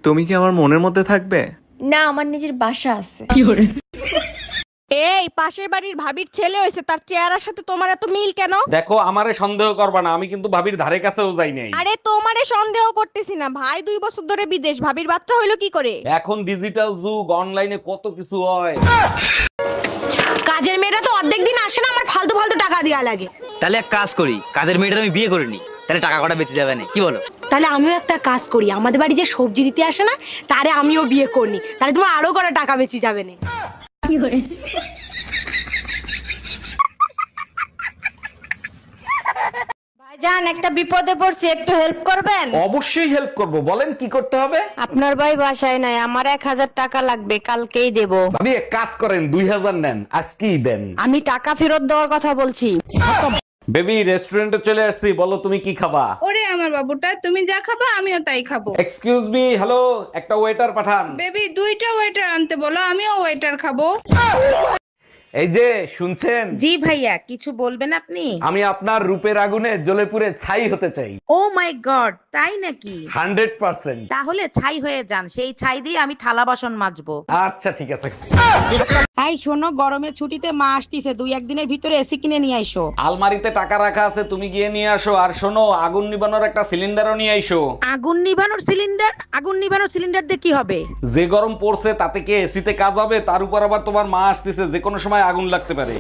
তুমি কি আমার মনের মধ্যে থাকবে? না, আমার নিজের বাসা আছে। এই পাশের বাড়ির ভাবির ছেলে হয়েছে, তার চেহারার সাথে তোমার এত মিল কেন? দেখো, আমারে সন্দেহ করবা না, আমি কিন্তু ভাবির ধারে কাছেও যাই নাই। আরে তোমারে সন্দেহ করতেছি না, ভাই 2 বছর ধরে বিদেশ, ভাবির বাচ্চা হইলো কি করে? এখন ডিজিটাল যুগ, অনলাইনে কত কিছু হয়। কাজের মেয়েরা তো অর্ধেক দিন আসে না, আমার ফালতু ফালতু টাকা দেওয়া লাগে। তাহলে এক কাজ করি, কাজের মেয়েটা আমি বিয়ে করে নি, তাহলে টাকা কটা বেঁচে যাবে না, কি বলো? তাহলে আমিও একটা কাজ করি, আমাদের বাড়ি যে সবজি দিতে আসে না, তারে আমিও বিয়ে করনি, তাহলে তোমার আরো কটা টাকা বেঁচে যাবে না। ভাইজান, একটা বিপদে পড়ছি, একটু হেল্প করবেন? অবশ্যই হেল্প করব, বলেন কি করতে হবে। আপনার ভাই বাসায় নাই, আমার 1000 টাকা লাগবে, কালকেই দেব। ভাবি এক কাজ করেন, 2000 নেন, আজকেই দেন। আমি টাকা ফেরত দেওয়ার কথা বলছি। বেবি, রেস্টুরেন্টে চলে আসছি, বলো তুমি কি খাবা? ওরে আমার বাবুটা, তুমি যা খাবা আমিও তাই খাবো। এক্সকিউজ মি, হ্যালো, একটা ওয়েটার পাঠান। বেবি, 2টা ওয়েটার আনতে বলো, আমিও ওয়েটার খাবো। এই যে শুনছেন, জি ভাইয়া, কিছু বলবেন আপনি? আমি আপনার রূপের আগুনে জ্বলে পুড়ে ছাই হতে চাই। ও মাই গড, তাই নাকি? 100%। তাহলে ছাই হয়ে যান, সেই ছাই দিয়ে আমি থালা বাসন মাজবো। আচ্ছা ঠিক আছে। এই শোনো, গরমের ছুটিতে মা আসতিছে, 2-1 দিনের ভিতরে এসি কিনে নিয়ে আইসো। আলমারিতে টাকা রাখা আছে, তুমি গিয়ে নিয়ে আসো। আর শোনো, আগুন নিবানোর একটা সিলিন্ডারও নিয়ে আইসো। আগুন নিভানোর সিলিন্ডার? আগুন নিভানোর সিলিন্ডার দিয়ে কি হবে? যে গরম পড়ছে তাতে কি এসিতে কাজ হবে? তার উপর আবার তোমার মা আসতেছে, যে কোনো সময় আগুন লাগতে পারে।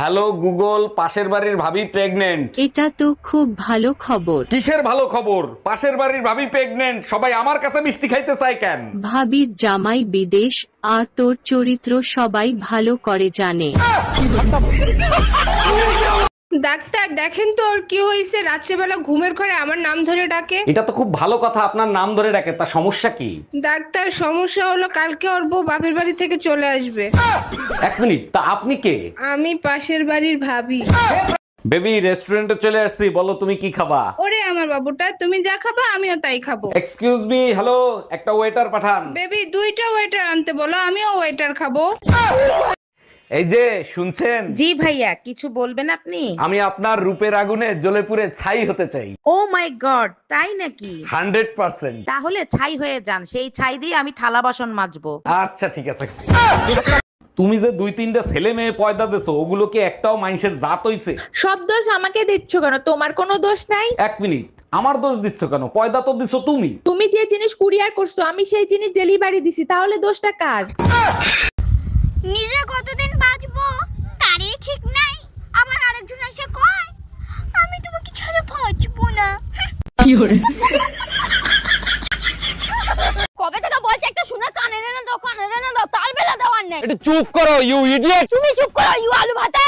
হ্যালো গুগল, পাশের বাড়ির ভাবি প্রেগনেন্ট। এটা তো খুব ভালো খবর। কিসের ভালো খবর? পাশের বাড়ির ভাবি প্রেগনেন্ট, সবাই আমার কাছে মিষ্টি খাইতে চায় কেন? ভাবির জামাই বিদেশ, আর তোর চরিত্র সবাই ভালো করে জানে। ডাক্তার দেখেন তো ওর কি হয়েছে, রাত্রেবেলা ঘুমের ঘরে আমার নাম ধরে ডাকে। এটা তো খুব ভালো কথা, আপনার নাম ধরে ডাকে, তা সমস্যা কি? ডাক্তার, সমস্যা হলো কালকে ওর বউ বাপের বাড়ি থেকে চলে আসবে। এক মিনিট, তা আপনি কে? আমি পাশের বাড়ির ভাবি। বেবি, রেস্টুরেন্টে চলে আসছি, বলো তুমি কি খাবা? ওরে আমার বাবুটা, তুমি যা খাবা আমিও তাই খাবো। এক্সকিউজ মি, হ্যালো, একটা ওয়েটার পাঠান। বেবি, 2টা ওয়েটার আনতে বলো, আমিও ওয়েটার খাবো। এই যে শুনছেন, জি ভাইয়া, কিছু বলবেন আপনি? আমি আপনার রূপের আগুনে জ্বলে পুড়ে ছাই হতে চাই। ও মাই গড, তাই নাকি? 100%। তাহলে ছাই হয়ে যান, সেই ছাই দিয়ে আমি থালা বাসন মাজবো। আচ্ছা ঠিক আছে। তুমি যে 2-3টা ছেলে মেয়ে পয়দা দিছো, ওগুলো কি একটাও মানুষের জাত হইছে? সব দোষ আমাকে দিচ্ছ কেন? তোমার কোনো দোষ নাই। এক মিনিট, আমার দোষ দিচ্ছ কেন? পয়দা তো দিছো তুমি। তুমি যে জিনিস কুরিয়ার করছো, আমি সেই জিনিস ডেলিভারি দিছি, তাহলে দোষটা কার? নিজে কতদিন বাঁচবো তারই ঠিক নাই, আবার আরেকজন এসে কয় আমি তোমাকে ছাড়া বাঁচবো না। কবে থেকে বলছি একটা শুনে কানে রে না দাও, কানে রে না দাও, তার বেলা দেওয়ার নেই। একটু চুপ করো ইউ ইডিয়েট। তুমি চুপ করো ইউ আলু ভাতে।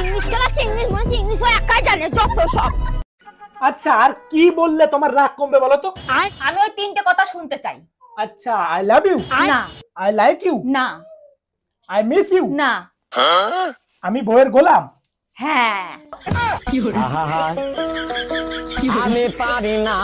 ইংলিশ কেলাচ্ছে, ইংলিশ মনে হচ্ছে ইংলিশ একাই জানে যত সব। আচ্ছা, আর কি বললে তোমার রাগ কমবে বলো তো? আমি ওই 3টে কথা শুনতে চাই। আচ্ছা, আই লাভ ইউ না। আই লাইক ইউ না। আই মিস ইউ না। আমি বইয়ের গোলাম। হ্যাঁ। আমি পারি না।